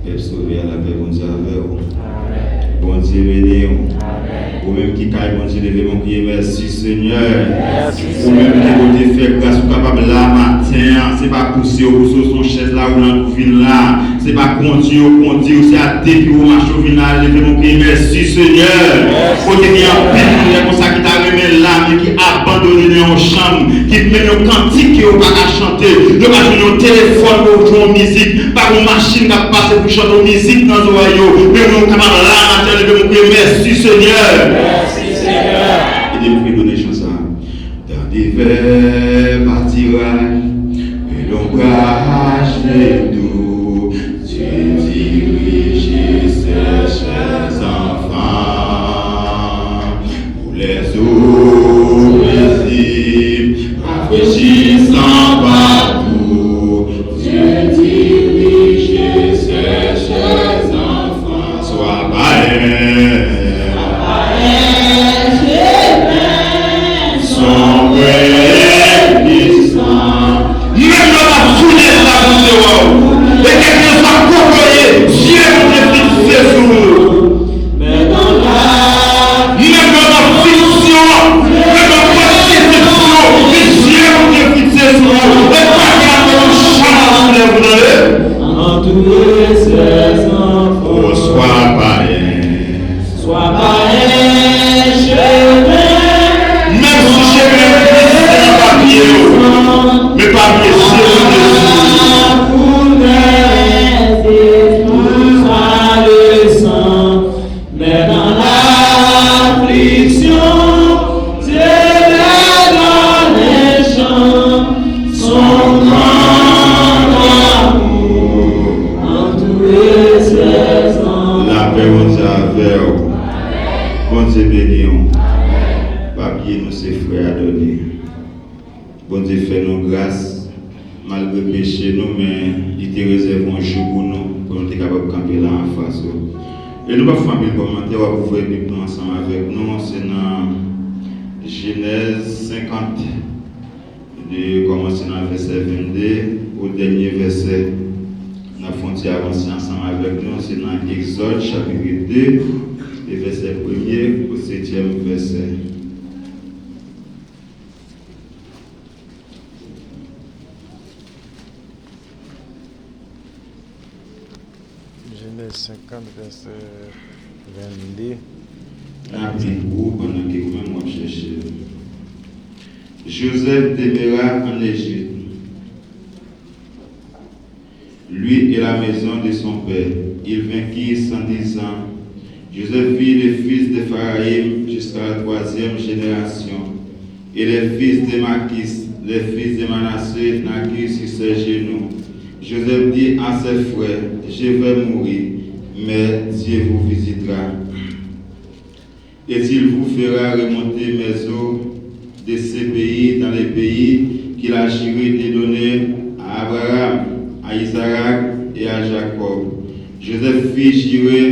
Père sauvé à la paix, bon Dieu avec vous. Bon Dieu béni. Ou même qui caille, bon Dieu, levez mon prier, merci Seigneur. Ou même qui vous fait grâce, ou capable là matin, c'est pas pousser au son chaise là ou dans ville là, c'est pas conduire, c'est à depuis au marché au final, levez mon prier, merci Seigneur. Côté qui en peine, comme ça qui t'a remis là, mais qui abandonné en chambre, qui met nos cantiques qui au pas à chanter, nous pas jouer au téléphone pour jouer en musique, pas une machine qui a passé pour chanter musique dans le royaume, mais nous capable là matin, levez mon prier, merci Seigneur. Merci Seigneur. Et de me donner chance dans divers pâtirages et l'ombrage des doux, tu diriges ces chers enfants pour les eaux paisibles, rafraîchissant partout, tu diriges ces chers enfants. Sois païen. Et nous allons faire un commentaire, on va pouvoir être ensemble avec nous. C'est dans Genèse 50, de commencer dans le verset 22 au dernier verset. Nous allons avancer ensemble avec nous. C'est dans Exode chapitre 2, le verset 1er au 7e verset. Genèse 50, verset 22. Pendant que vous-même cherchez. Joseph demeura en Égypte, lui et la maison de son père. Il vainquit 110 ans. Joseph vit les fils de Pharaïm jusqu'à la 3e génération. Et les fils de Maquis, les fils de Manassé, naquirent sur ses genoux. Joseph dit à ses frères, je vais mourir, mais Dieu vous visitera. Et il vous fera remonter mes eaux de ces pays dans les pays qu'il a juré de donner à Abraham, à Isaac et à Jacob. Joseph fit jurer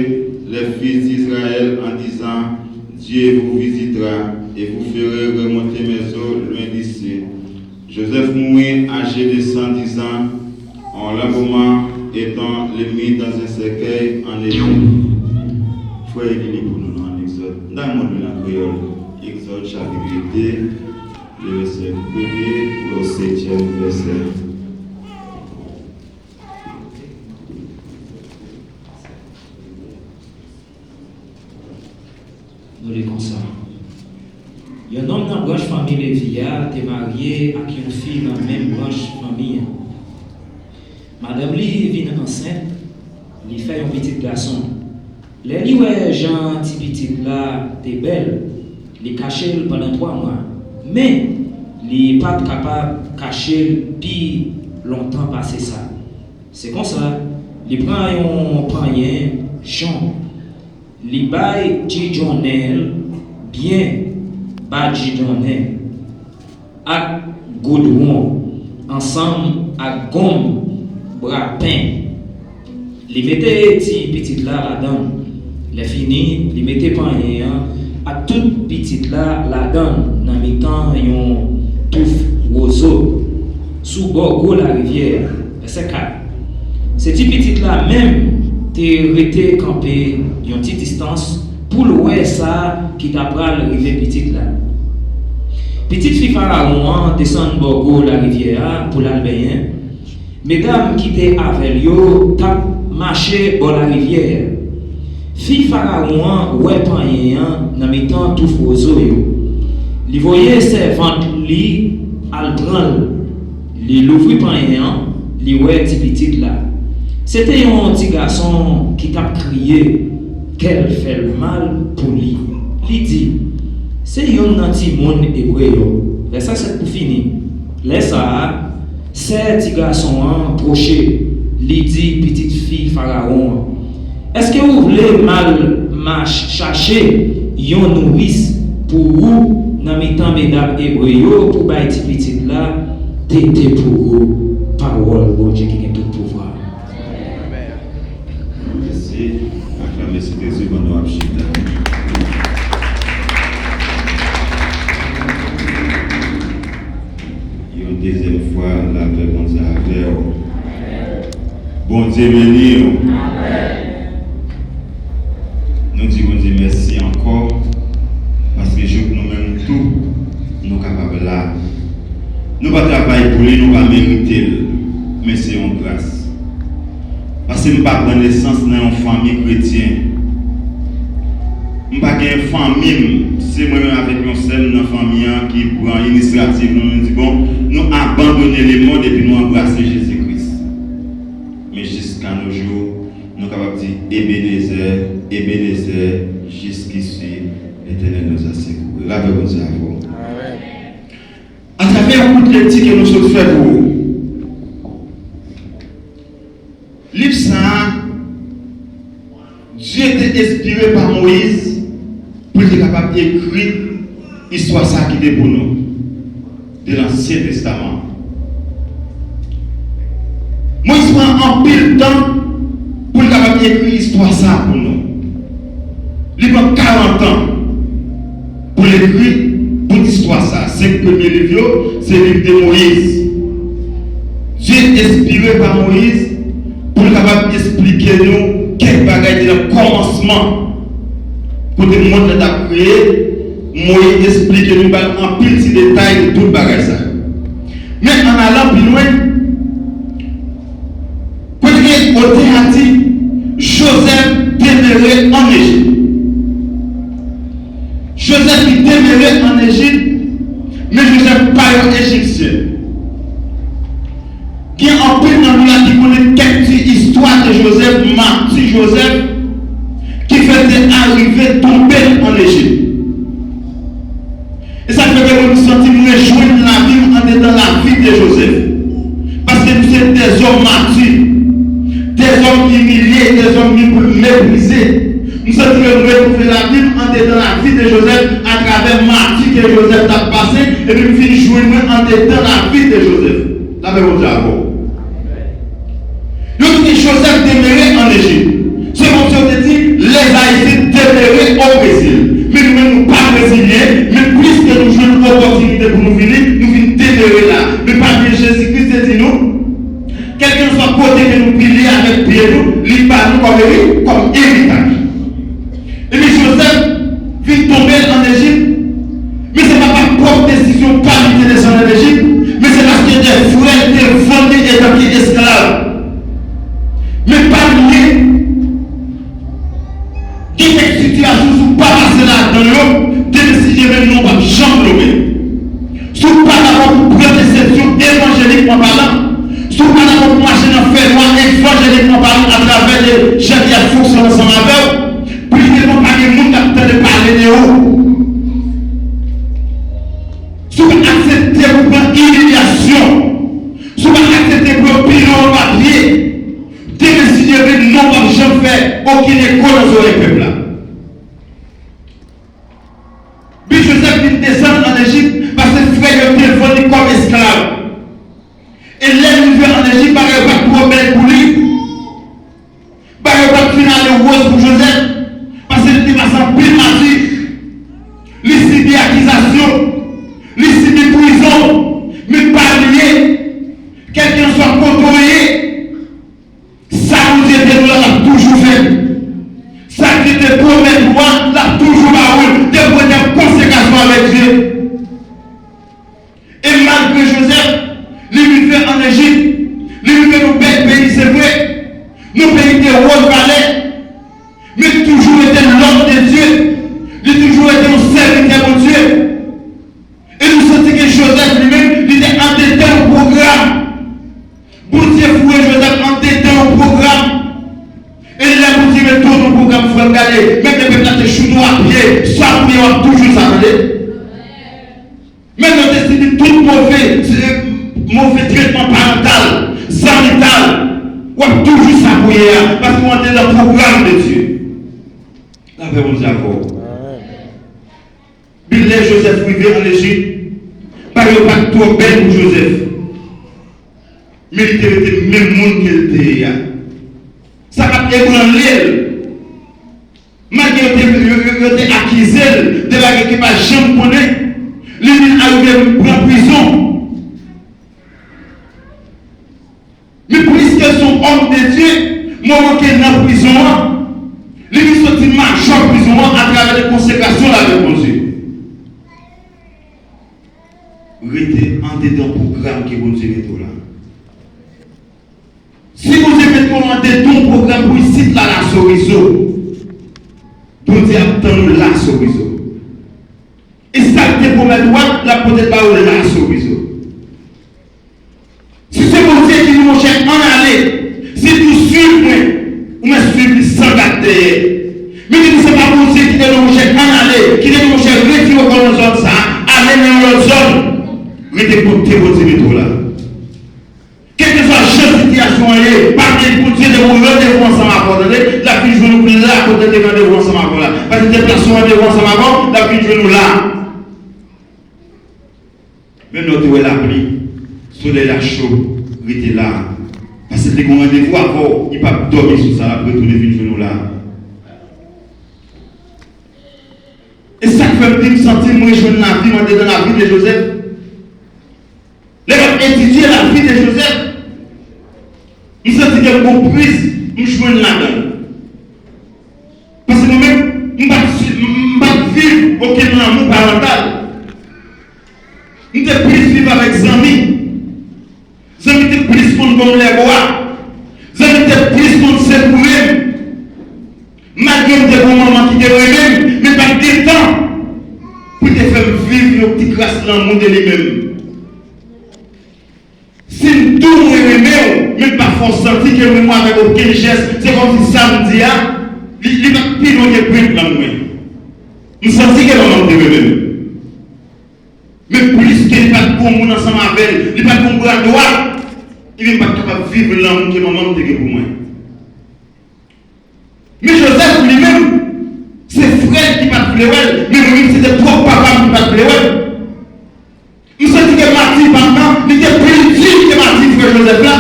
les fils d'Israël en disant, Dieu vous visitera et vous ferez remonter mes eaux loin d'ici. Joseph mourut âgé de 110 ans, en l'embaumant étant le mis dans un cercueil en Égypte. Frère, il est pour nous en Exode. Dans le monde de la créole, Exode chapitre 2, le verset 1er au 7e verset. Nous les consacrons. Il y a un homme dans la branche famille Lévia, qui est marié avec une fille dans la même branche famille. Madame Li vient enceinte, il fait un petit garçon. Les ouais, Jean, petit là, t'es belle, il caché pendant 3 mois. Mais il n'est pas capable de cacher plus longtemps passer ça. C'est comme ça, il prend un panier, Jean, il baille Djidjonel, bien, bas Djidjonel, avec goudron, ensemble avec gomme, bras peint. Il mettait petit là là-dedans. Les fini, il mettait panier à toute petite là là-dedans, dans le temps, un touffe roseau, sous bord de la rivière, c'est 4. Cette petite là même, t'es resté campé une petite distance pour le ça qui t'a pris l'arrivée petite là. Petite fille Pharaon descend Borgo la rivière pour l'Albéen. Mesdames qui étaient avec yo t'a marché sur la rivière. Fille Pharaon ouais payen dans mettant tout frozo yo. Li voyait servante li al prendre. Li l'ouvrit payen, li ouais petit là. C'était un petit garçon qui t'a crié qu'elle fait le mal pour lui. Il dit, c'est un petit monde hébreu. Ça c'est pour finir. Laisse ça, c'est petit garçon approché. Il dit, petite fille Pharaon, est-ce que vous voulez mal chercher une nourrice pour vous, dans mes temps mesdames hébreux, pour bailler petit là, t'aider pour vous, parole, bon Dieu qui a tout pouvoir. Merci. Acclamez cet Jésus pendant la chute. Une deuxième fois, la paix, bon Dieu, avec vous. Bon Dieu, béni. Nous disons bon Dieu merci encore parce que nous-mêmes tout, nous sommes capables là. Nous ne travaillons pas pour lui, nous ne pas mériter, mais c'est une grâce. Parce que je ne pas prendre naissance dans une famille chrétienne. Je ne pas une famille, c'est moi-même avec mon seul dans la famille qui prend l'initiative, nous dit bon, nous abandonnons le monde et puis nous embrassons Jésus-Christ. Mais jusqu'à nos jours, nous sommes capables de dire Ebenezer, Ebenezer, jusqu'ici, l'Éternel nous a secourus. La paix vous a avant. À travers toutes les petits que nous sommes faits pour vous. Livre ça, Dieu était inspiré par Moïse pour être capable d'écrire l'histoire ça qui était pour nous de l'Ancien Testament. Moïse prend un pile de temps pour être capable d'écrire l'histoire ça pour nous. Il prend 40 ans pour l'écrire pour l'histoire ça. 5 premiers livres, c'est le livre de Moïse. Dieu est inspiré par Moïse pour être capable d'expliquer nous quelques bagages de le commencement. Pour que le monde a créé, Moïse explique nous en pile de détails de tout le bagage. Mais en allant plus loin, quand il est au théâtre, Joseph demeurait en Égypte. Joseph qui demeurait en Égypte, mais Joseph pas un Égyptien. Qui est en plus dans nous qui connaît quelques histoires de Joseph, Marty Joseph, qui faisait arriver tomber en Égypte. Et ça fait que nous nous sentons rejoindre la vie en dedans la vie de Joseph. Parce que nous sommes des hommes martyrs, des hommes humiliés, des hommes méprisés. Nous sommes retrouver la Bible en dedans la vie de Joseph à travers Marty que Joseph a passé et puis nous finissons joindre en dedans la vie de Joseph. La même chose d'abord. Joseph demeurait en Égypte. C'est comme si on te dit, les Haïtiens demeuraient au Brésil. Mais nous-mêmes, nous pas brésiliens, mais plus que nous jouons une opportunité pour nous venir demeurer là. Mais parce que Jésus-Christ dit nous, quelqu'un soit côté que nous prions avec pied, nous, il pas nous comme héritage. Et puis Joseph vient tomber en Égypte, mais ce n'est pas par propre décision pas de descendre en Égypte, mais c'est parce que des frères étaient vendus et établis esclaves. Mais pas lié. Qui fait situation sous pas passer là dans l'eau, décider même non pas jambes. Sous pas d'abord pour prendre décision évangéliquement parlant, sous pas d'abord pour marcher dans le fait noir évangéliquement parlant à travers les gens qui ont fonctionné ensemble avec eux, plus que non pas de monde qui a de parler de eux. Sous pas accepter pour prendre humiliation, sous pas accepter pour pilon papier. Décider de non pas jamais faire aucune école dans ce peuple. Puis Joseph vient descendre en Égypte parce que frère était vendu comme esclave. Et l'arrivée en Égypte, par exemple, pour problème pour lui. Par exemple, final rose pour Joseph. Parce qu'il était passé en pile massif. Il subit des accusations. Il subit prison. Mais pas lié. Quelqu'un soit côtoyé. Ça nous aide, nous l'avons toujours fait. Nos pays de haut valait, mais toujours été l'homme de Dieu. Il a toujours été un serviteur de Dieu. Et nous sentons que Joseph lui-même, il était entêté au programme. Pour Dieu fouet Joseph entêté au programme. Et il a dit, mais tout le programme, il faut regarder. Même les peuples étaient chou à pied, soit pied, on toujours s'arrêter. Même notre estime, tout mauvais traitement parental, sanitaire, on va toujours s'appuyer parce qu'on est dans le programme de Dieu. La paix, on nous avons. Bill Joseph arrivé en Égypte, pas de pas trop belle pour Joseph. Mais il était le même monde qu'il était. Ça a ébranlé. Malgré qu'il était accusé de la guerre qui n'a jamais connu, il est arrivé en prison. Mais puisque son homme de Dieu, moi qui est dans la prison, il est sorti de marche en prison à travers les consécrations avec Dieu. Restez en dedans programme qui vous dit là. Si vous aimez en dedans programme pour ici là la sorizo, pour dire attends la sorizo. Et ça qui est pour mettre droite, la peut-être pas la sorizo. Si c'est pour dire qu'il nous cherche en aller, si vous suivez, ou me suivez sans garder. Mais si c'est pas pour dire qu'il nous cherche en aller, qu'il nous cherche retirer au dans zone ça, aller dans l'autre zone. Mettez pour votre là. Quelle que soit la situation, par contre, pour Dieu de vous rendez-vous ensemble à la vie joue nous là, côté de rendez-vous ensemble là. Parce que déplacement rendez-vous ensemble la vie joue nous là. Même notre la pluie, soleil la chaud, restez là. Parce que les rendez-vous avant, il ne peut pas dormir sur ça, après retourner vie joue nous là. Et ça fait me sentir moi je la vie, moi dans la vie de Joseph. Les gens étudier la vie de Joseph. Nous sommes dit qu'elle comprise, nous jouons là-dedans. Parce que nous-mêmes, nous ne pouvons pas vivre aucun amour parental. Nous devons plus vivre avec des amis. Les amis devons plus qu'on donne les rois. Les amis devons plus qu'on se pour malgré des bons moments qui devraient même, mais pas de temps pour te faire vivre nos petites grâces dans le monde de lui-même. Si nous tous nous aimons, même parfois on sentit que nous avec aucun geste, c'est comme si samedi, il va plus loin que plus dans nous. Nous sentons que nous nous aimons. Mais plus qu'il n'y a pas de bon monde ensemble avec, il n'y a pas de bon bras droit, il n'est pas capable de vivre l'amour que maman a pour moi. Mais Joseph lui-même, c'est frère qui pas de pleurer, mais lui c'était trop papa qui pas de pleurer. Nous sommes dit que Marty, maintenant, il était plus utile que Marty, frère Joseph là.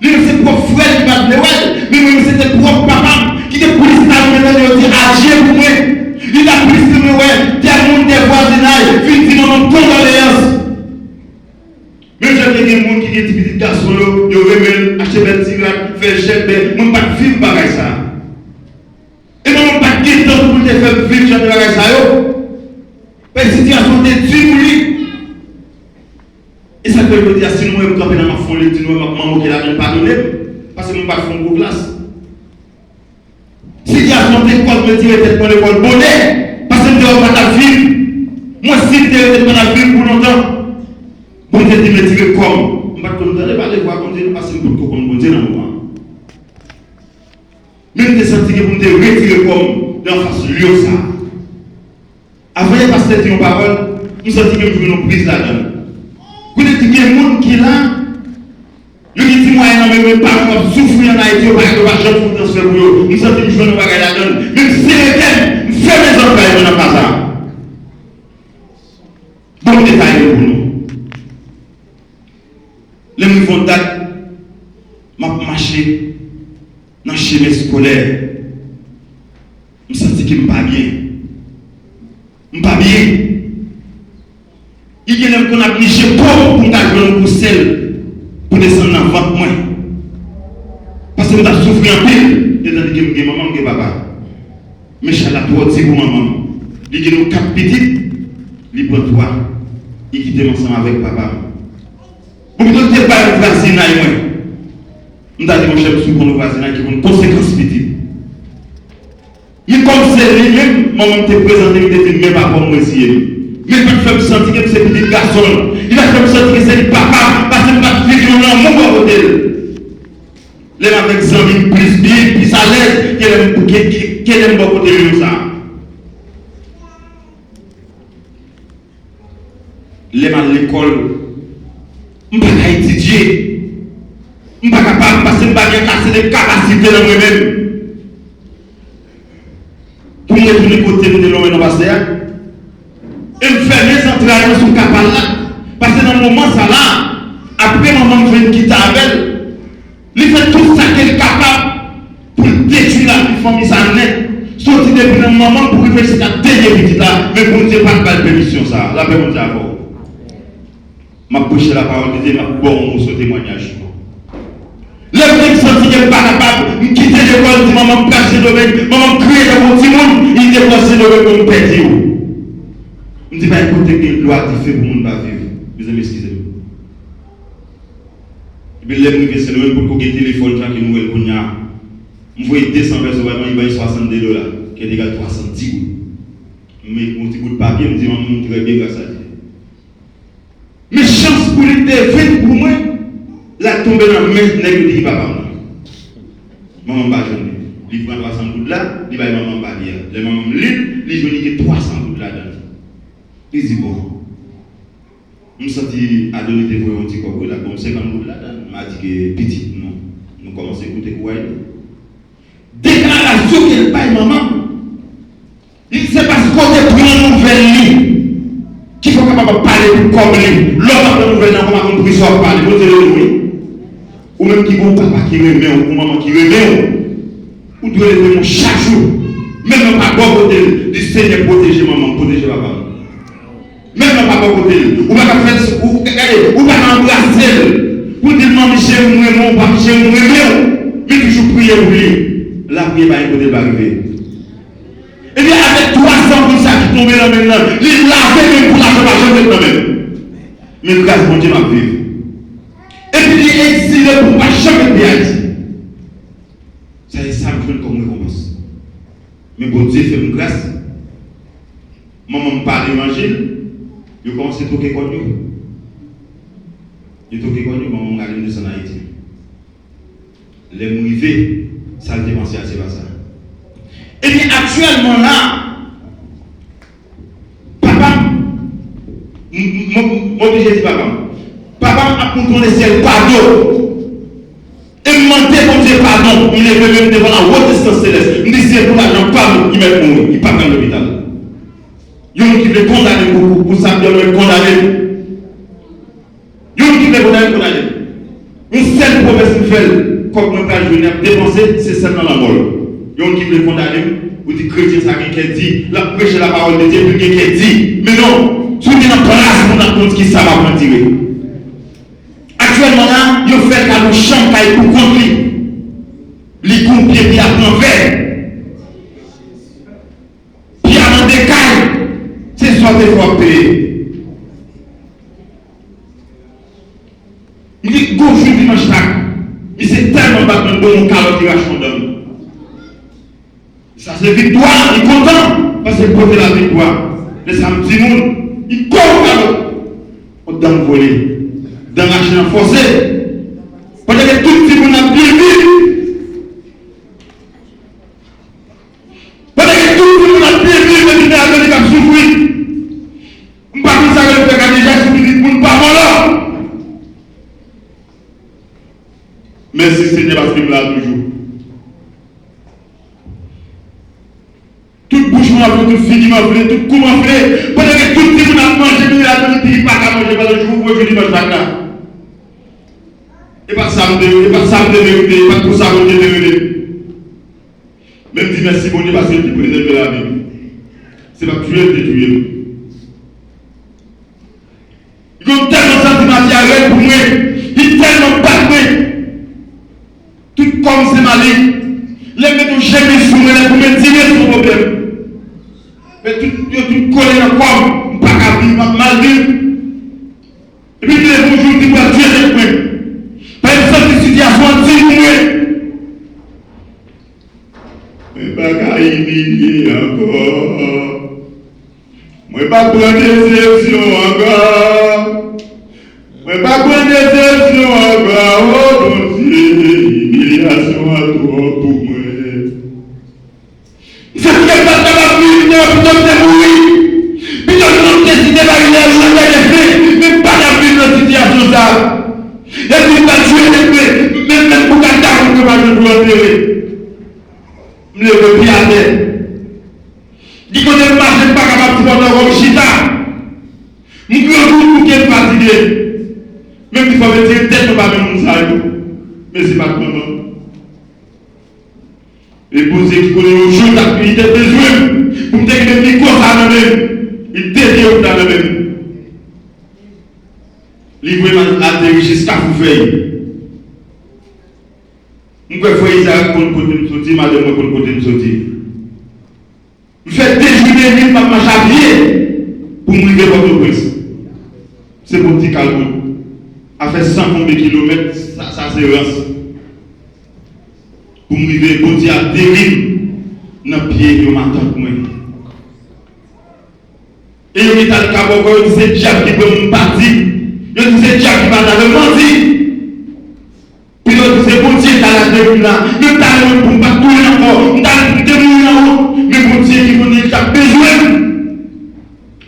Lui, c'est propre frère qui va pleurer, mais lui, c'était propre papa qui était plus utile maintenant, il dit agir pour moi. Il a plus de moi, tel monde des voisinages, il dit non, condoléances. Même j'ai des gens qui disent petits garçons, ils remettent, acheter des tirades, faire chèque, ils ne pas vivre par ça. Et non, pas de temps pour te faire vivre, j'ai de ça. La situation est dure pour lui. Et ça peut dire, si nous sommes campés dans ma folie, si nous sommes la même pardonner, parce que nous ne sommes pas de fond classe. Si il y a son école, me dire peut-être pour l'école bonnet, parce que nous ne sommes pas vivre. Moi, si tu n'es pas vivre pour longtemps, bon Dieu dit me dire comme. Je ne vais pas aller voir comme Dieu, parce que nous sommes comme Dieu dans le moment. Même des sentis que vous me retirer comme dans face de lui ça. Avant de passer une parole, nous sentons que nous nous prise là-dedans. Vous dites qu'il y a des gens qui sont là, ils disent moi, non, mais mes parents souffrent en Haïti, ils ne pas jamais pour transférer pour eux. Nous sentons que nous ne pouvons pas là-dedans. Même si c'est lesquels, nous faisons les enfants dans le bazar. Bon détail pour nous. Les gens font date, m'a marché dans le chemin scolaire. Nous sentons que je ne suis pas bien. Je ne suis pas bien. Il y a des gens qui ont obligé pour nous jouer pour celle pour descendre dans le ventre. Parce que nous avons souffert en pile. Et tandis que maman et papa. Mais Chala, toi, dis pour maman. Il y a 4 petites. Il prend 3. Il quitte ensemble avec papa. Pour que tu ne pas le voisin, Je dis mon chef sous mon voisin qui ont une conséquence petite. Mais comme c'est lui-même, moi-même te présenté, il était même pas comme moi ici. Mais il va me sentir que c'est petit garçon. Il va me sentir que c'est le papa, parce que ma fille qui est mon bon côté. Les avec 100 000 plus bien, plus à l'aise, qu'elle aime bon côté de ça. Les à l'école, je ne peux pas étudier. Je ne suis pas capable parce que je ne peux pas casser des capacités dans moi-même. Pour me retourner côté de l'homme et non passer. Et me faire mes entrailles sur le capable là. Parce que dans le moment ça là, après maman me fait quitter avec elle, il fait tout ça qu'elle est capable pour détruire la famille ça net. Sortir depuis le moment pour réfléchir à la dernière petite là, mais pour ne pas de permission ça. La paix mon Dieu avant. Ma bouche la parole de Dieu, ma bon pour ce témoignage. Le mec senti qu'il n'est pas capable de quitter l'école, dit maman cache le domaine, maman crier dans mon petit monde, il dépasse le domaine pour me perdre. Je ne dis pas écoutez que loi qui fait pour le monde pas vivre. Mes amis, excusez-moi. Et puis les gens c'est le même pour que téléphone qui nous est pour je vois 200 personnes, il va y 62 $, qui est égal à 310 €. Mais mon petit bout de papier, je me dis, maman, très bien grâce à Dieu. Mais chance pour l'été, fait pour moi, la tombe dans la main de qui papa. Maman va jamais. Il prend 300 gouttes là, il va y maman va bien. Les mamans libre, il joue 300 gouttes là-dedans. Il dit bon. Je me sens à donner des voix, on dit quoi là, comme 50 gouttes là-dedans. Il m'a dit que petit, non. Nous commençons à écouter quoi. Déclaration qu'elle paye maman. Il sait parce qu'on est pour une nouvelle ligne. Qu'il faut capable parler comme lui. L'autre de nouvelle, comment on peut soit parler. Vous avez oui. Ou même qui vont papa qui remet, ou maman qui remet. Ou doit le chaque jour. Même pas bon côté du Seigneur protéger maman, protéger papa. Même pas bon côté. Ou pas faire ou pas embrasser. Pour dire maman Michel, mon papa Michel, mon mais toujours prier pour lui. La prière va écouter arriver. Et bien avec 300 comme ça qui tombent là maintenant, il l'a fait même pour la chambre maintenant même. Mais grâce mon Dieu m'a vivre. Et puis il est exilé pour pas jamais bien. Ça est ça me fait comme récompense. Mais bon Dieu fait une grâce. Maman me parle d'évangile, je commence à toquer quoi nous. Je toquer quoi nous, maman m'a regardé de son Haïti. Les mouvés, ça le dépenser c'est pas ça. Et bien actuellement là, papa, moi j'ai dit papa a contourné le ciel pardon. Et demandé pour Dieu pardon, il est venu devant la haute distance céleste. Il dit c'est pour l'argent, pardon, il m'a mourir, il part dans l'hôpital. Il y a qui veut condamner pour ça, il veut condamner. Il y a qui veut condamner. Une seule promesse qu'il fait, comme on va venir dépenser, c'est celle dans la mort. Il y a qui veut condamner, ou dit chrétien, ça qui dit, la prêche la parole de Dieu, qui dit, mais non, tout est en place pour nous compte qui ça va prendre tirer. Actuellement là, il fait qu'à nous chanter pour contre lui. Les pompiers qui apprennent vers. Puis à des cailles, c'est soit des fois payé. Il dit, go jour dimanche là, il s'est tellement battu dans mon calotte qui rachète mon homme. Ça c'est victoire, il est content parce qu'il porte la victoire. Les samedis, il court au dame volé, dans la chaîne forcée. Parce que tout le monde a bien vu. Parce que tout le monde a bien vu, mais il a donné comme souffrir. Je ne sais pas si ça va faire déjà souffrir pour ne pas mourir. Merci Seigneur parce qu'il me l'a toujours. Toute bouche m'a fait, toute fille m'a fait, tout cou m'a fait. Pendant que tout le monde a mangé, mais il a donné, il n'a pas manger parce que je vous vois, je dis, moi, je et pas ça me déroule, pas ça me déroule, pas tout ça me déroule. Même si merci bon Dieu parce qu'il préserve la vie. C'est pas tuer, détruire. Il ont tellement sentiment pour moi, il tellement battu. Tout comme c'est malin. Les mecs jamais sous moi, pour me tirer son problème. Mais tout collé dans le corps, pas qu'à vivre, mal vivre. Et puis les bonjours, tu vas tuer avec moi. Par exemple, situation, dis-moi, humilié encore. Moi pas prendre déception encore. Moi pas prendre déception encore. Oh mon Dieu, humiliation à toi pour moi. C'est ce que pas capable de faire, plutôt que de mourir. Plutôt que de décider de même pas dans une situation ça. Et puis t'as joué même pour qu'à tard que je dois enterrer. Je veux bien aller. Dis qu'on ne marche pas capable de faire comme chita. Je veux que je fatigué. Même si il faut me dire tête, pas même ça. Mais c'est pas comment. Les posés qui connaissent au jour d'activité besoin pour me dire que les micros ça même. Il dévie dans le même. Livrez atterri jusqu'à vous veiller. Je vais faire ça pour me sortir, madame, pour me sortir. Je fais déjeuner, je vais marcher à pied pour me livrer votre prince. C'est mon petit calme. À faire 100 combien de kilomètres, ça c'est rance. Pour me livrer, pour dire à dérive, dans le pied, je m'attends pour moi. Et il y a le cabot, il dit c'est diable qui peut me partir. Il dit c'est diable qui va dans le menti. Puis il dit c'est bon Dieu dans la dérive là. Il t'a pour ne pas tourner encore. Il t'a pour démouiller en haut. Mais bon Dieu qui connaît, il a besoin.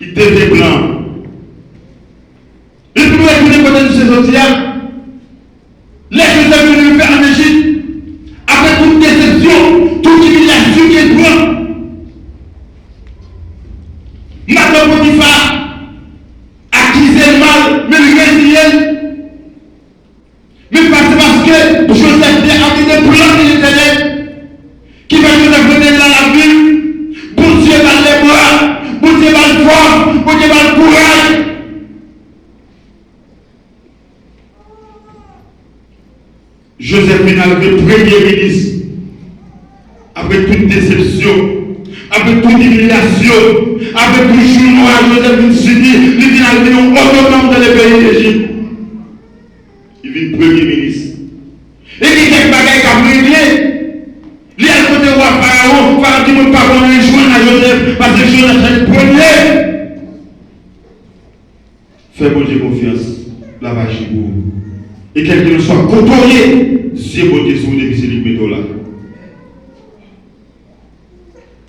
Il devient blanc. Et puis vous êtes côté de ces autres là. Les choses sont venues faire en Égypte. Après toute déception, toute humiliation qui est prend. Maintenant, Potiphar accusé le mal, mais le résilié. Mais parce que Joseph a mis des plans de l'Éternel qui va nous donner dans la vie. Bon Dieu va les bras, bon Dieu va le force, bon Dieu va le courage. Joseph est arrivé premier ministre. Après toute déception. Avec toute humiliation, avec tout jour noir, Joseph s'est dit, il vient arriver autonome dans les pays d'Égypte. Il vient premier ministre. Et il y a des bagages qui ont réglé. Il y a le côté roi Pharaon, Pharaon dit, mon papa, on est joint à Joseph, parce que Joseph est le premier. Fais bon Dieu confiance, la vache pour. Et quelqu'un soit côtoyé, c'est bon Dieu sur vous depuis ces métaux là.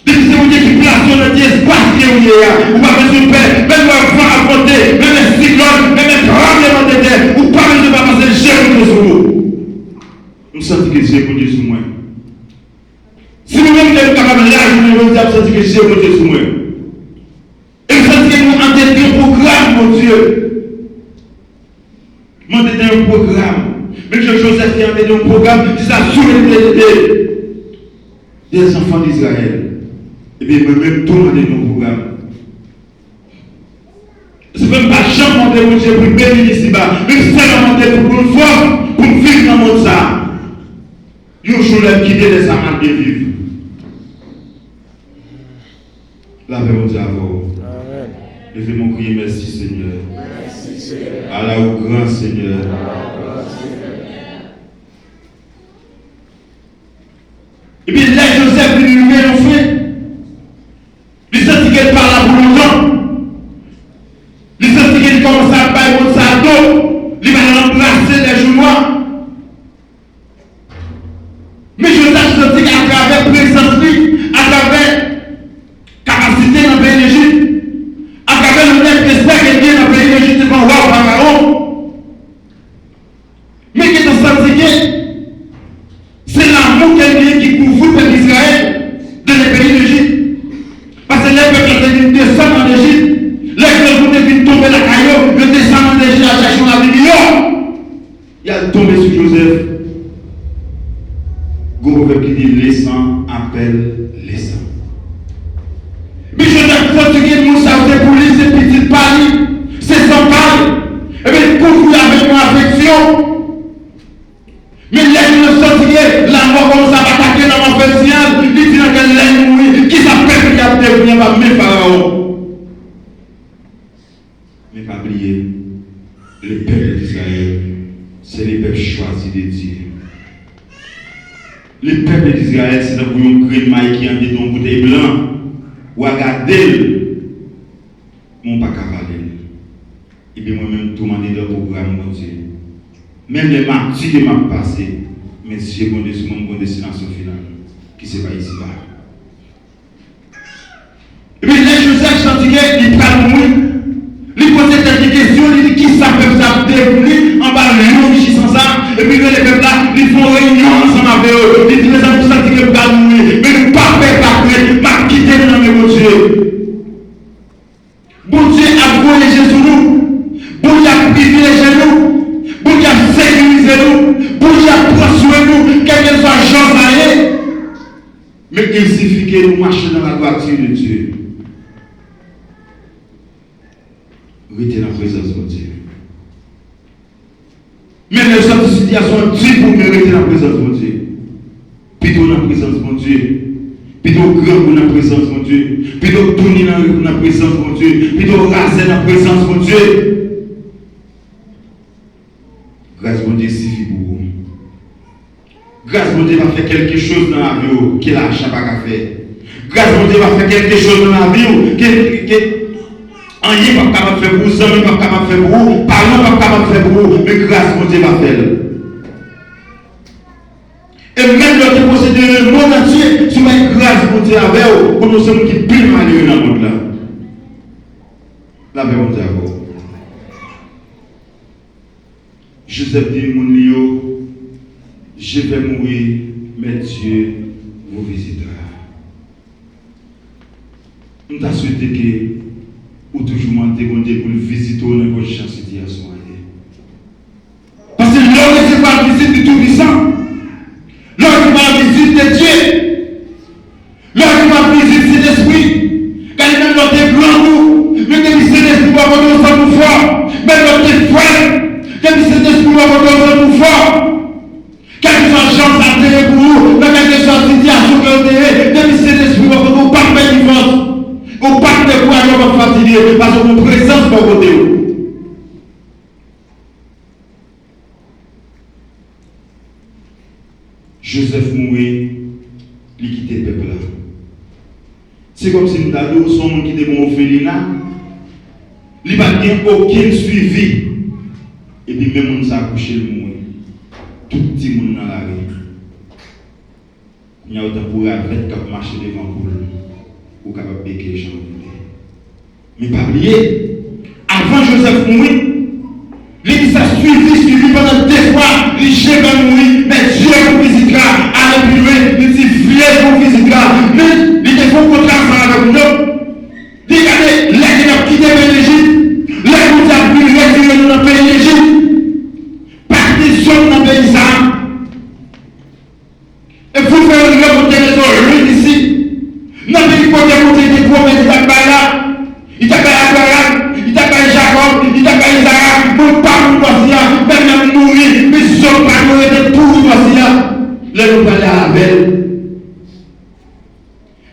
C'est vous qui place sur le espace qui est où il y a. Vous pas besoin de paix, même le vent à côté, même les cyclones, même les tremblements de terre. Vous pas besoin de pas passer le Dieu sur vous. Nous sentons que Dieu est sur moi. Si vous-même êtes capable de l'âge, vous devez sentir que Dieu est sur moi. Et vous sentez que nous entendons un programme, mon Dieu. Nous entendons un programme. Mais Joseph qui a entendu un programme qui s'assure des enfants d'Israël. Et bien, moi-même, tout le monde est dans le programme. Ce n'est même pas jamais monter pour Dieu pour bénir ici-bas, mais c'est monter pour une fois, pour vivre dans le monde ça. Il y a un jour qui quitter les amants de vivre. La paix mon Dieu à vous. Amen. Levez-moi crier merci Seigneur. Merci Seigneur. Allah au grand Seigneur. Et bien là, Joseph lui met en fait. Il sentit qu'elle parle pour longtemps. Il sentit qu'elle commence à bailler mon sardeau. Il va remplacer les joie. Mais Joseph sentit qu'à travers présence, à travers capacité dans le pays d'Égypte, à travers le net d'esprit qu'il y a dans le pays d'Égypte, devant roi Pharaon. Mais qu'il a senti que c'est l'amour qu'elle qui couvre le peuple d'Israël dans le pays d'Égypte. Parce que les peuples descendent en Égypte, les gens viennent tomber la caillou, ils descendent en Égypte à chercher la vie. Il a tombé sur Joseph. Gros qui dit les sangs appelle les sangs. Mais Joseph, quand tu dis Moussa, c'est pour lui, c'est petit pali, c'est sans pali. Et bien, il couvre avec mon affection. Mais les gens sortent, la mort commence à attaquer dans mon festival, il dit dans quelle laine mourir, qui s'appelle qui a devenu par mes pharaons. Mais pas oublier, le peuple d'Israël, c'est les peuples choisis de Dieu. le peuple d'Israël, c'est pour un grain de maïs qui a mis dans une bouteille blanche, ou regardez, mon pas capable. Et puis moi-même, tout le monde est dans le programme, mon Dieu. Même les martyrs qui m'ont passé, mais j'ai bon Dieu, sur mon destination finale, qui c'est pas ici-bas. Et puis les Joseph Chantier, il parle de moi, il pose quelques questions, il dit qui ça peut ça dérouler en bas de l'eau, qui sans ça, et puis les peuples là, ils font réunion ensemble avec eux, ils disent les amis Chantier, ils parlent de moi, mais nous pas faire parler, pas quitter dans mes Dieu. Bon Dieu a voyagé sur nous, bon Dieu a privilégié nous, bon Dieu a sécurisé nous, bon Dieu a pris soin nous, quel que soit le genre, mais il suffit que nous marchions dans la voiture de Dieu. Restez dans la présence de Dieu. Même les autres situations, Dieu pour me rester dans la présence de Dieu. Plutôt dans la présence de Dieu. Plutôt grand pour la présence de Dieu. Plutôt tourner dans la présence de Dieu. Plutôt raser dans la présence de Dieu. Grâce à Dieu suffit pour vous. Grâce à Dieu va faire quelque chose dans la vie que l'argent n'a pas fait. Grâce à Dieu va faire quelque chose dans la vie que rien n'est pas capable de faire pour vous, amis n'est pas capable de faire pour vous, parents n'est pas capable de faire pour vous, mais grâce à Dieu va faire. Et même notre procédure, le monde entier, si vous avez grâce à Dieu avec vous, pour nous sommes qui plus malheureux dans le monde là. La paix, mon Dieu. Joseph dit, mon lieu, je vais mourir, mais Dieu vous visitera. Nous t'as souhaité que ou toujours demander pour le visiter dans n'importe quelle situation. Parce que l'homme n'est pas la visite du Tout-Puissant. L'homme n'est pas la visite de Dieu. L'homme n'est pas la visite de l'Esprit. Quand il même notre blanc nous, mais que l'Esprit va avoir besoin de nous fort. Même notre frère, que l'Esprit va avoir besoin de nous fort. Quelle que soit la chance à tenir pour vous, dans quelle que soit la situation que vous avez, que l'Esprit va avoir parfait divorce. Au parc de quoi on va fatiguer parce que mon présence va côté. Joseph mourit, il quitte le peuple là. C'est comme si nous avions son monde qui était bon orphelinat, il n'a pas aucun suivi. Et puis même on s'est accouché le mourir. Tout le monde dans la rue. Il y a autant pour arrêter qui marcher devant pour ou capable de béquer les gens. Mais pas oublier, avant Joseph mourir, il a suivi pendant 2 fois, il va mourir, mais Dieu vous visitera, allez plus loin, il dit viens vous visitera, mais il te faut contrat avec nous. Regardez, là il a quitté l'Égypte, là il a pu retirer dans le pays d'Égypte, partition dans le pays ça. Et vous faites remonter les eaux ici. Non, mais il faut démonter des gros, mais il t'a pas là. Il t'a pas Abraham, il t'a pas Jacob, il t'a pas Isaac, mon pas pour toi, même nourrir, mais si on pas nourrir de tout toi, là, nous parlons à la belle.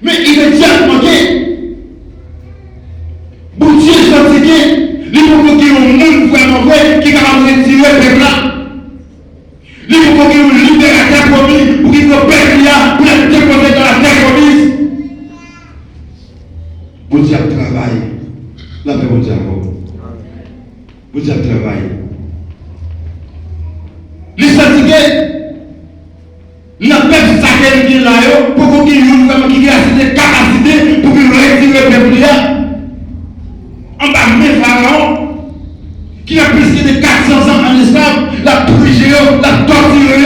Mais immédiatement, pour Dieu, il faut qu'il y ait un monde vraiment vrai qui est capable de retirer le peuple là. Il faut qu'il y ait un libérateur promis pour qu'il ne perde là, pour être déposé dans la terre promise. Vous dites travail. La paix, vous dites vous dites travail. Les syndiqués, n'a pas de sac qui est là, pour qu'il y ait une femme qui a cette capacité pour qu'il retire le peuple là. En bas de Pharaon, qui a plus de 400 ans en esclave, la touché, la torturé,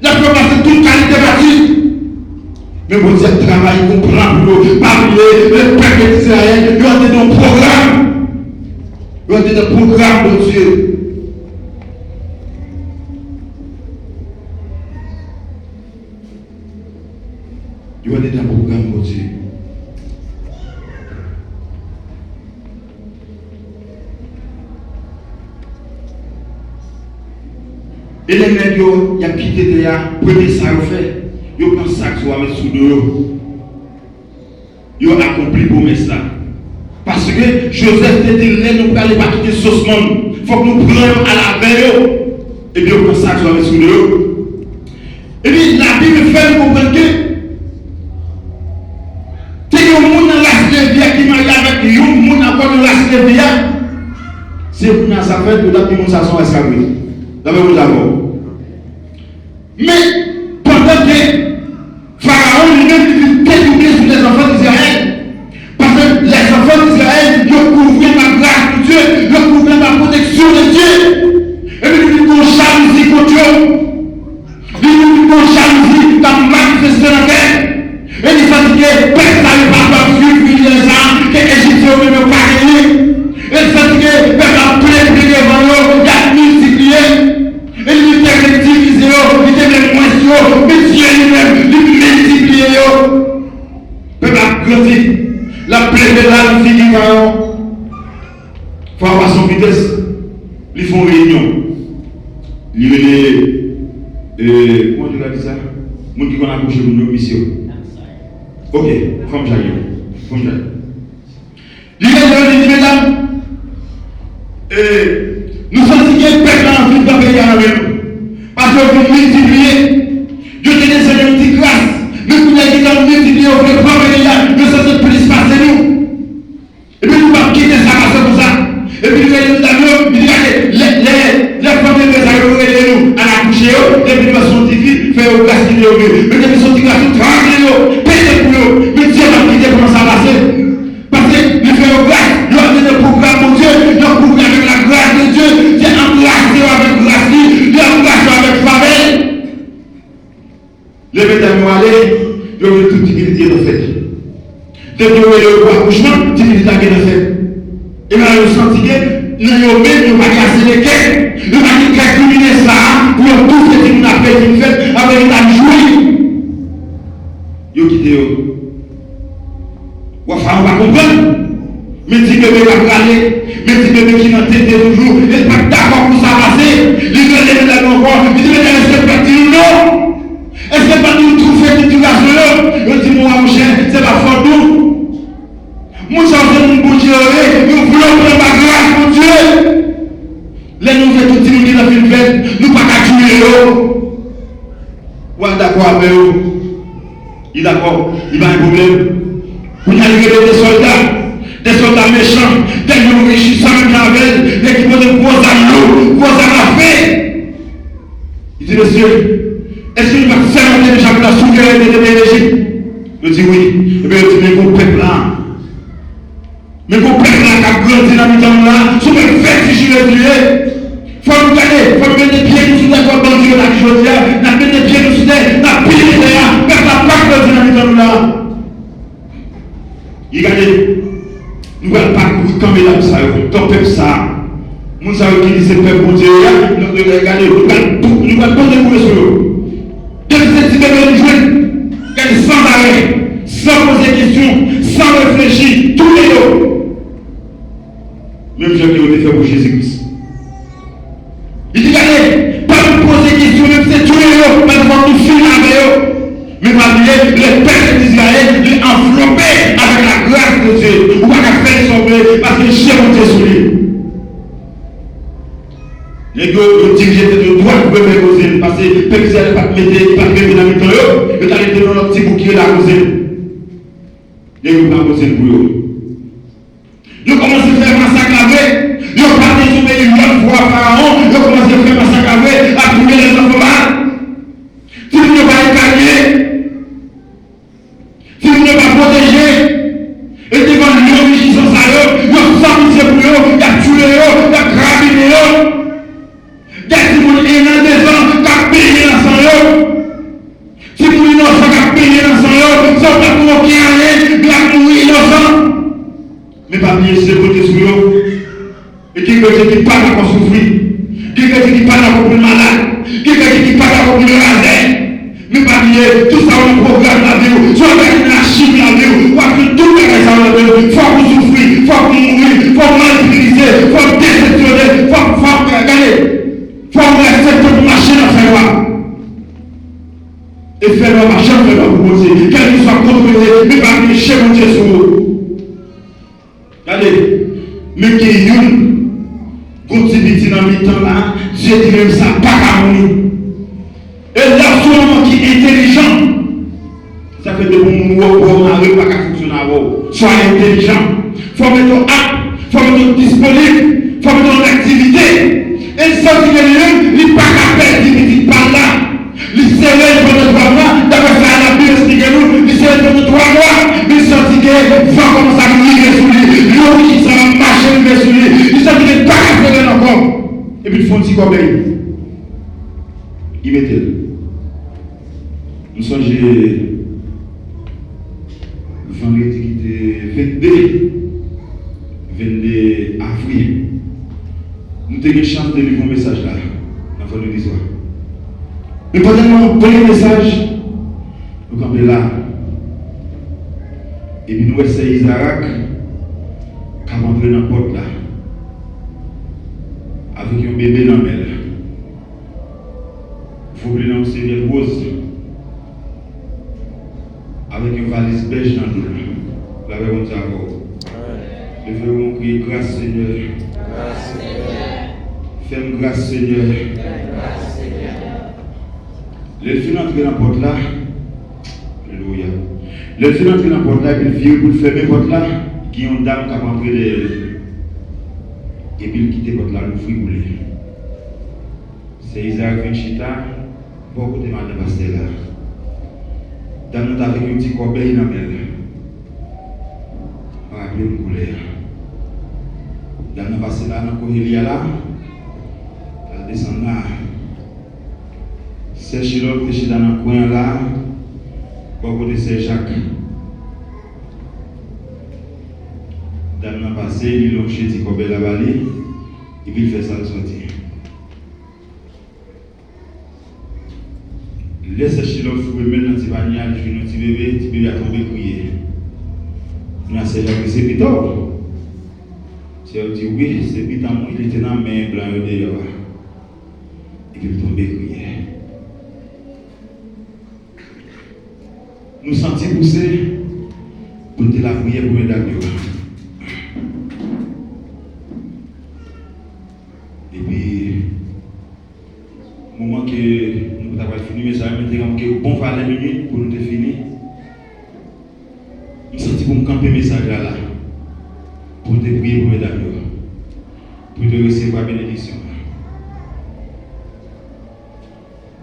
la fait passer toute qualité bâtie. Mais vous dites travail, comprendre, parler, le peuple d'Israël, il y a des programmes. Il y a des programmes de Dieu. Il y a des programmes de Dieu. Et les nègres, ils ont quitté déjà, premier ça ils fait. Ils ont pensé que ça va mettre sous eux. Ils ont accompli pour ça. Parce que Joseph te dit, nous ne pouvons pas quitter ce monde. Il faut que nous prenions à la veille. Et puis ils ont pensé que ça va mettre sous eux. Et puis la fait, le dame dit ça sont esclaves. D'abord, d'accord. Mais pendant que Pharaon lui-même détournait sur les enfants d'Israël, parce que les enfants d'Israël, ils couvraient ma grâce de Dieu, ils couvraient ma protection de Dieu. Et puis ils ont jalousie contre eux. Ils ont jalousie comme manifesté dans la terre. Et ils ont dit que personne ne va pas suivre les gens, que les Égyptiens ne vont pas gagner. Et ils ont dit que personne n'a plein devant eux, il a multiplié. Et il était divisé, il était même moins, mais Dieu lui-même, il multiplié. Peuple a grandi. La plaie de l'âme finit quand il faut avoir son vitesse. Ils font réunion. Ils comment tu as dit ça? Moi qui connais accouché pour nos missions. Ok, comme j'aille. Il dit, mesdames, nous sommes dit que peuple a envie de payer avec nous. Parce que vous multipliez. Je te dis, c'est une petite grâce. Mais vous avez dit que vous multipliez, vous ne pouvez pas venir, nous sommes plus passer nous. Et puis nous ne quitter ça parce que pour ça. Et puis nous allons, il dit, les femmes des aéroports, nous, à la coucher, et puis nous sommes dit, faire au gaz qui est au mieux. Mais nous sommes dit, tranquille, payez pour nous. Mais Dieu va quitter comment ça va passer. Parce que nous faisons grâce, nous avons des programmes pour Dieu, nous avons avec la grâce de Dieu, Dieu embrasse avec grâce, Dieu embrasse avec faveur. Les mesdames vont aller, ils ont toute dignité dans fait. Depuis le accouchement, dignité dans fait. Et là, ils ont senti que nous avons même pas casser les quais, nous avons calculé ça pour tout ce qui nous a fait une fête avec la joie. Ils ont quitté. On va comprendre. Mais si bébé va parler, mais si bébé qui n'a tête toujours, il n'est pas d'accord pour ça passer. Il veut les mettre encore. Il dit, mais est-ce que c'est parti ou non? Est-ce que c'est parti ou tout fait que tu vas faire? Il dit, mon cher, c'est pas fort tout. Moi, j'ai envie de me dire, nous voulons prendre ma grâce pour Dieu. Les nous faisons tout ce qui dans une fête, nous pas qu'à tuer. Ouais, d'accord avec eux. Il est d'accord, il va un problème. Vous avez des soldats méchants, des gens riches, sans même avec, des qui vont de gros amours, gros à fait. Il dit, monsieur, est-ce qu'il va faire déjà pour la souveraineté de l'Égypte? Je dis oui. Eh bien, il dit, mais mon peuple là, qui a grandi dans le temps là, sous le fait que je l'ai tué. Il faut nous gagner, il faut mettre des pieds nous soudain, il faut bandir la chaudière, il faut mettre des pieds nous soudain, il faut piller les gars, mais ça n'a pas grandi dans le temps là. Il gagne. Nous ne pouvons pas camper là, ça, ton peuple ça. Nous savons qui dit c'est peuple pour Dieu, nous allons regarder, nous allons poser pour sur eux. Depuis cette idée de jouer, sans arrêt, sans poser question, sans réfléchir, tous les jours. Même gens qui ont été faits pour Jésus-Christ. Il dit, regardez, pas nous poser question, même si c'est tous les jours, mais nous allons nous finir avec eux. Mais malgré les peuples d'Israël, ils enveloppés avec la grâce de Dieu. On va faire sauver parce que j'ai monté sur lui. Les gars, ils dirigent de droite pour me causer. Parce que les peuples d'Israël ne pas mettre dans le temps. Ils allaient dans notre petit bouquet la causer. Les gars, ils vont causer pour eux. Ils commencent à faire massacre avec. Ils ont pas désobéi une fois à Pharaon. Ils ont commencé à faire massacre avec, à brûler les enfants malades. Si vous ne pas écarter, si vous ne pas protéger, et devant l'homme qui sont à eux, ils ont sorti pour eux, ils ont tué eux, ils ont graviné eux. Des si vous avez des gens qui ont payé dans son eux. Si vous avez des gens qui ont payé dans son eux, ils sont pas pour qui aller, ils ont mourir innocent. Mais pas bien, c'est côté sur eux. Et qui veut dire pas pour souffrir, qui veut dire pas pour le malade, qui veut dire pas pour le raser. Mais pas bien, tout ça on programme la vie, soit avec la chimie la vie, ou avec tout le reste dans la vie, il faut qu'on souffre, il faut qu'on mourir, il faut manipuler, il faut déceptionner, il faut regarder, il faut accepter pour marcher dans le faire. Et faire le marché, faire le proposer, qu'elle nous soit contrôlée, mais pas bien, chez mon Dieu sur vous. Regardez, mais qui est une, continue dans le temps là, Dieu dit même ça, pas qu'à mourir. Et là, souvent qui est intelligent, ça fait de bons mots pour n'arriver pas qu'à fonctionner à vous. Sois intelligent, il faut mettre acte, il faut mettre disponible, faut mettre en activité. Et ça qui est il pas qu'à perdre, il pas là. Il s'est levé pendant 3 mois, d'après ça, la Bible explique nous, il s'est levé pendant 3 mois, il sortit que le vent commence à migrer sur lui, l'eau qui s'en marche sur lui, il sortit que pas qu'à faire encore. Et puis il faut un petit corbeille. Il mettait. Nous sommes vendredi qui était 22 avril. Nous avons une chance de lire un message là, dans le vendredi soir. Mais pendant le premier message, nous campons là. Et puis nous essayons Isaac qui a entré dans la porte là. Avec un bébé dans la main. Il faut que nous servir rose. Avec une valise beige dans le dos. La verre comme ça encore. Je veux vous crier grâce Seigneur. Grâce Seigneur. Fais-moi grâce Seigneur. Le fin entrer dans la porte là. Alléluia. Le fin entrer dans la porte là, il vient pour fermer la porte là. Il y a une dame qui a entré derrière. Et puis il quitte la porte là, le fruit boulé. C'est Isaac Vinchita, beaucoup de madame pasteur là. Dame nous avec un petit corbeil dans la main. On va appeler une couleur. Dame nous passe là, dans le corridor là. Elle descend là. C'est chez l'autre, c'est dans le coin là. Beaucoup de c'est Jacques. Dame nous passe, il longe le petit corbeil la vallée. Et puis il fait ça de sortir. Laisse chez l'autre, il faut mettre dans le petit panier, il fait un petit bébé a tombé crier. Nous avons dit que c'est Pitor. C'est dit oui, c'est Pitor, il était dans la main blanche dehors. Et puis il est tombé crier. Nous sentions pousser pour la prière pour les acteurs. Et puis, au moment que nous avons fini, mais ça a été un bon 20 minutes pour nous finir. Nous sentis pour me camper le message là, pour te prier pour les acteurs, pour te recevoir la bénédiction.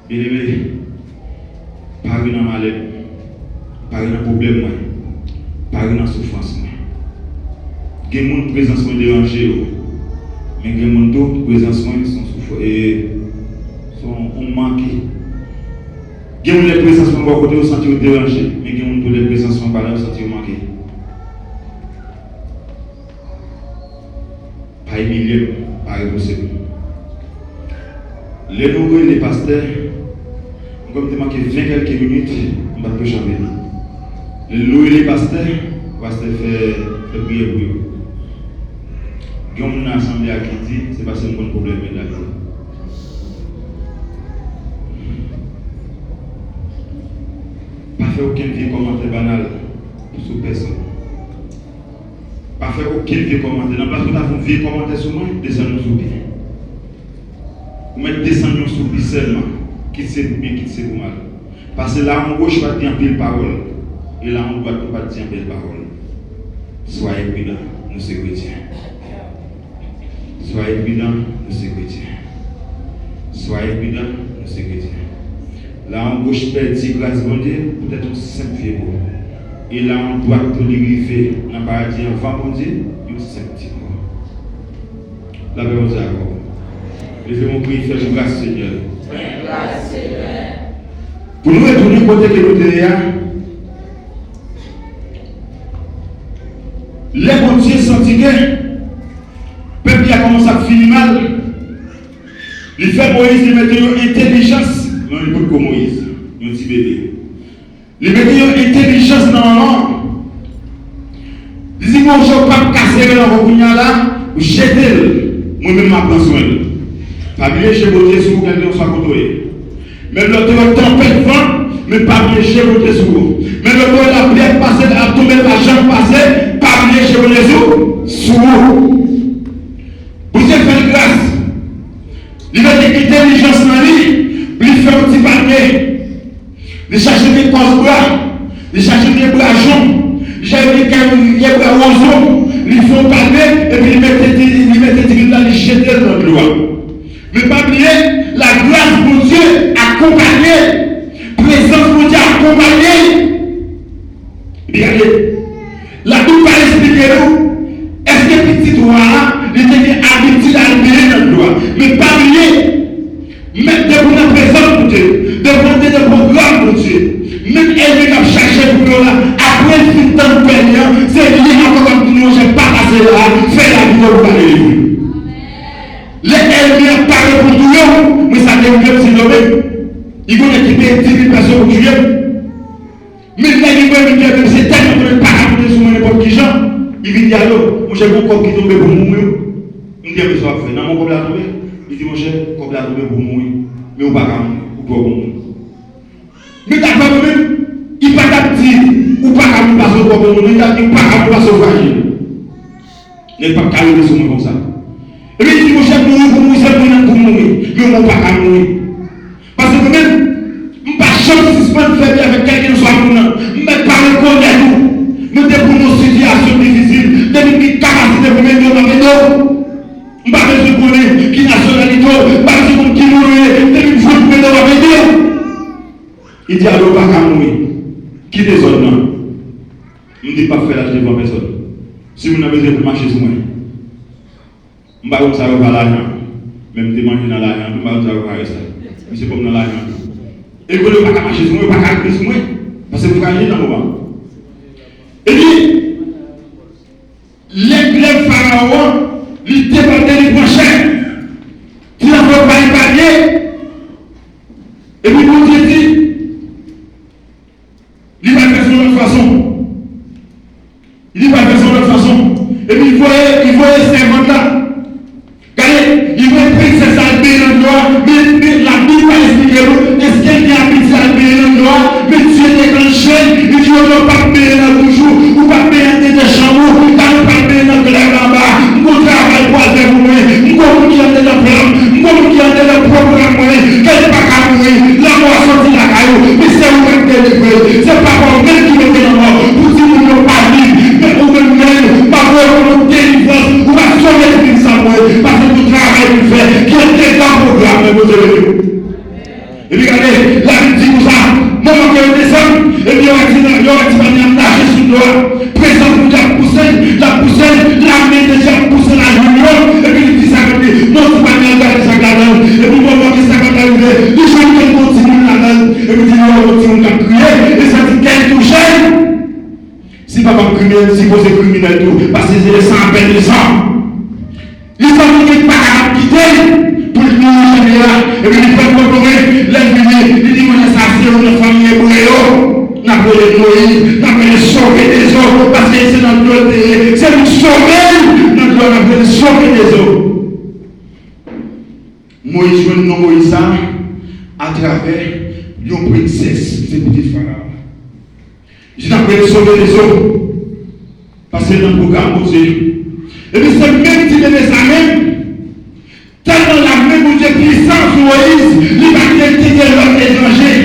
Bien aimé, pas dans malheur, pas dans problème, pas dans souffrance. Il y a des gens qui présence sont dérangés, mais il y a des gens qui présence sont manqués. Il y a des gens qui présence sont côté sentir dérangés, mais il y a des gens qui présence sont pas là sentir manqués. Pas humilié, pas impossible. Les nouveaux les pasteurs, comme tu manqué 20 quelques minutes, on va plus changer. Les nouveaux les pasteurs, pasteur fait prier pour eux. Il y a une assemblée qui dit c'est parce que c'est un bon problème d'accord. Pas faire aucun vieux commentaire banal sur personne. Pas faire aucun vieux commentaire. Dans la place où tu as fait un vieux commentaire sur moi, descends-nous sur pied. Ou mettre descendons sur pied seulement. Quitte c'est pour bien, quitte c'est pour mal. Parce que là, en gauche, va dire en pile parole. Et là, en droite, va dire en pile parole. Soyez prudents, nous sommes chrétiens. Soyez prudents, nous sommes chrétiens. Soyez prudents, nous sommes chrétiens. Là, en gauche, perd 10 grâce bon Dieu, peut-être un simple fier. Et là, en droite, tout l'irifier, dans le paradis, enfant bon Dieu, un simple petit mot. La paix vous accorde. Je fais mon prière, fais grâce, Seigneur. Grâce, Seigneur. Pour nous retourner côté que nous sommes, les bons dieux sentent que le peuple a commencé à finir mal. Il fait Moïse, il met une intelligence. Non, il peut que Moïse, un petit bébé. Il met une intelligence dans l'homme. Il dit, moi, je ne vais pas casser dans le cognac là, ou jeter. Moi-même, ma prends soin. Pas bien, je vais voter sur quelqu'un soit côtoyé. Même l'autre tempête vent, mais pas bien, je vais voter sur vous. Même l'autre la prière passée, la tombe la jambe passée, pas bien, je vais voter sur vous. Vous êtes fait grâce. Il va dire intelligence dans lui, il fait un petit papier. Il cherche des causes bras, il cherche des bras jaunes, il cherche des bras roseaux, ils font calmer, et puis ils mettent des là, ils jettent dans le loi. Mais pas oublier, la grâce de Dieu accompagnée, présence de Dieu accompagnée. Regardez, la Bible va expliquer nous, est-ce que petit roi, il était habitué à aller dans le loi. Mais pas oublier, mettre des bonnes présences pour Dieu, de prendre des programmes pour Dieu. Même elle qui a cherché pour nous là, après le fin de temps de c'est lui qui a comme nous, je n'ai pas passé là, fait la vie pour parler de lui. Les elle parlé pour tout, mais ça devient mieux si nommé. Il faut équiper 10 000 personnes pour tuer. Mais là, il faut dire que c'est tellement de pas rappeler sur n'importe qui gens. Il vient dire alors, mon cher, mon corps qui tombe pour mourir. Il dit, mais ça va faire. Non, mon corps l'a tombé. Il dit, mon cher, mon corps l'a tombé pour mourir. Mais on ne va pas mourir. Ou pour mourir. Mais d'accord, même, il ne va pas dire, ou pas qu'à nous passer au corps pour mourir. Il ne va pas qu'à nous passer au fragile. Il n'est pas qu'à nous sur moi comme ça. Et puis il dit, mon cher, pour mourir, c'est pour mourir. Mais on ne va pas qu'à mourir. Parce que même, je ne peux pas changer si je faire avec quelqu'un qui soit pour nous. Je ne peux pas reconnaître nous. Nous devons pour nos situations difficiles. Nous devons une capacité pour mettre dans les dos. Je ne peux pas reconnaître qui nationalité, je ne peux pas reconnaître qui mourir. Nous devons jouer pour mettre dans les dos. Il dit, alors, pas qu'à mourir. Qui désordre non? Je ne dis pas faire la devant personne. Si vous n'avez besoin de marcher sur moi, je ne vais pas ça avec l'argent. Même si je mange dans l'argent, je ne vais pas ça avec ça. Mais c'est comme dans l'argent. Et vous ne pouvez pas marcher sur moi, pas marcher sur moi. Parce que vous gagnez dans le moment. Et puis, les pharaons, ils dépendaient les prochains. Ils n'ont pas épargné. Et puis, vous Dieu dit, il va faire son autre façon. Il va faire son autre façon. Et puis, il voyait ces là. Regardez, il voyait princesse Albé dans le noir. Mais la Bible va expliquer est-ce qu'elle y a princesse Albé dans le noir? Mais Dieu est déclenché. Il dit on ne va pas payer là toujours. On va payer des chambres. On ne va pas payer dans le lèvre en bas. On travaille pour aller mourir. On qui a des plans. On qui a des programmes. Quel n'est pas qu'à mourir. La mort sortit la caillou. Mais c'est vous-même qui êtes délivré. C'est pas vous-même qui mettez dans la mort. Pour dire que vous n'avez pas libre. Mais vous-même, par votre délivrance, vous va sauver le Christ en moi. Parce que vous travaillez pour faire. Qui est déjà programme, vous devez. Et puis regardez, la vie dit pour ça. Moment qui est descendu, et puis il y aura dit nager sur le présent pour la poussée, l'armée déjà poussé la union, et puis il dit ça comme dit, non, c'est pas bien garder sa galère, et puis moment que ça va arriver, les gens qui continuent la galère, et puis ils vont continuer à crier, et ça dit qu'elle touche. Si papa criminel, si vous êtes criminel tout, parce que c'est le sang à peine de sang. Ils ont dit pas à quitter. Pour le ministère, et puis il peut proposer l'invité, il dit qu'on est sassé, on est famille ébouléo, n'a pas les Moïse, n'a pas les sauver des eaux, parce que c'est notre droit, c'est nous sauver, notre droit, n'a pas les sauver des eaux. Moïse joue non Moïse à travers une princesse, c'est petite pharaon. Je n'ai pas les sauver des eaux, parce que c'est dans le programme posé. Et puis c'est même si les amis, tellement la même de puissance Moïse, il va quitter l'autre étranger.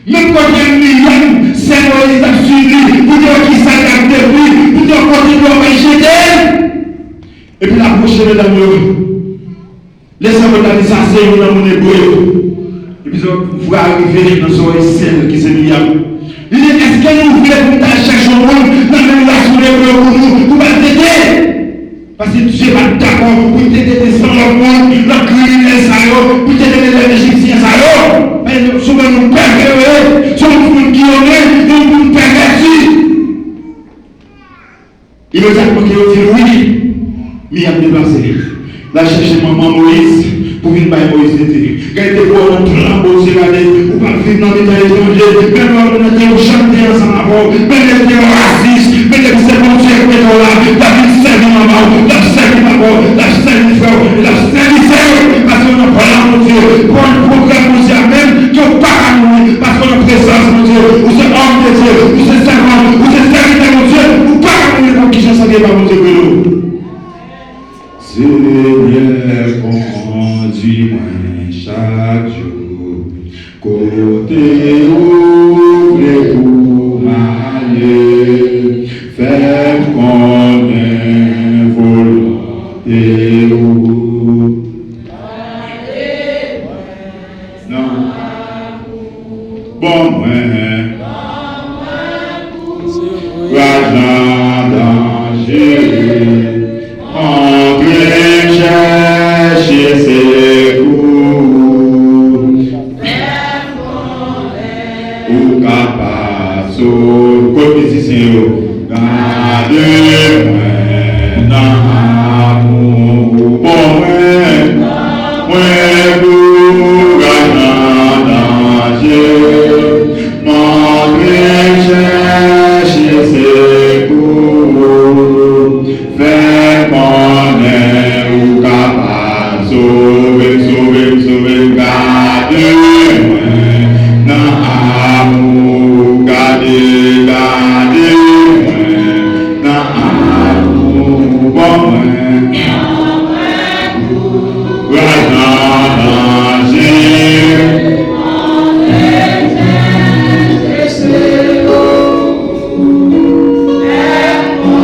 Même quand il y a une million, c'est Moïse a suivi, pour dire qu'il s'est gardé lui, pour dire qu'on continue à jeter. Et puis la prochaine dame, laissez-moi dans les assaillants dans mon épaule. Et puis vous arrivez dans son ciel qui s'est mis à vous. Il dit, est-ce que nous voulons chercher au monde, dans le relation pour nous, pour t'aider? Parce que Dieu va d'accord pour t'aider descendre le monde, le criminel, pour t'aider les Égyptiens. Souvent nous pervertis, souvent nous guillonnés, nous pervertis. Il me dit oui, mais il a déplacé. Là, chercher maman Moïse pour venir par Moïse. Quand il était pour un plan, pour se garder, pour pas vivre dans l'état étranger, même on était au chanter ensemble avant, même les était racistes, même les séquentiers qui étaient là, la vie servie maman, la servie maman, la servie frère, la servie sœur, parce qu'on a parlé mon Dieu, pour un programme mondial même, qui n'a pas à nous, parce qu'on a présence mon Dieu, ou c'est homme de Dieu, ou c'est servant, ou c'est serviteur mon Dieu, ou pas à nous, pour qui je ne savais pas mon Dieu que nous. Seigneur, conduis-moi chaque jour, côté ouvré pour m'aller, faire connaître bon moins, l'argent danger, entre chercher ses coups, ou capable, comme musicien, gardez-moi dans l'amour, bon moins,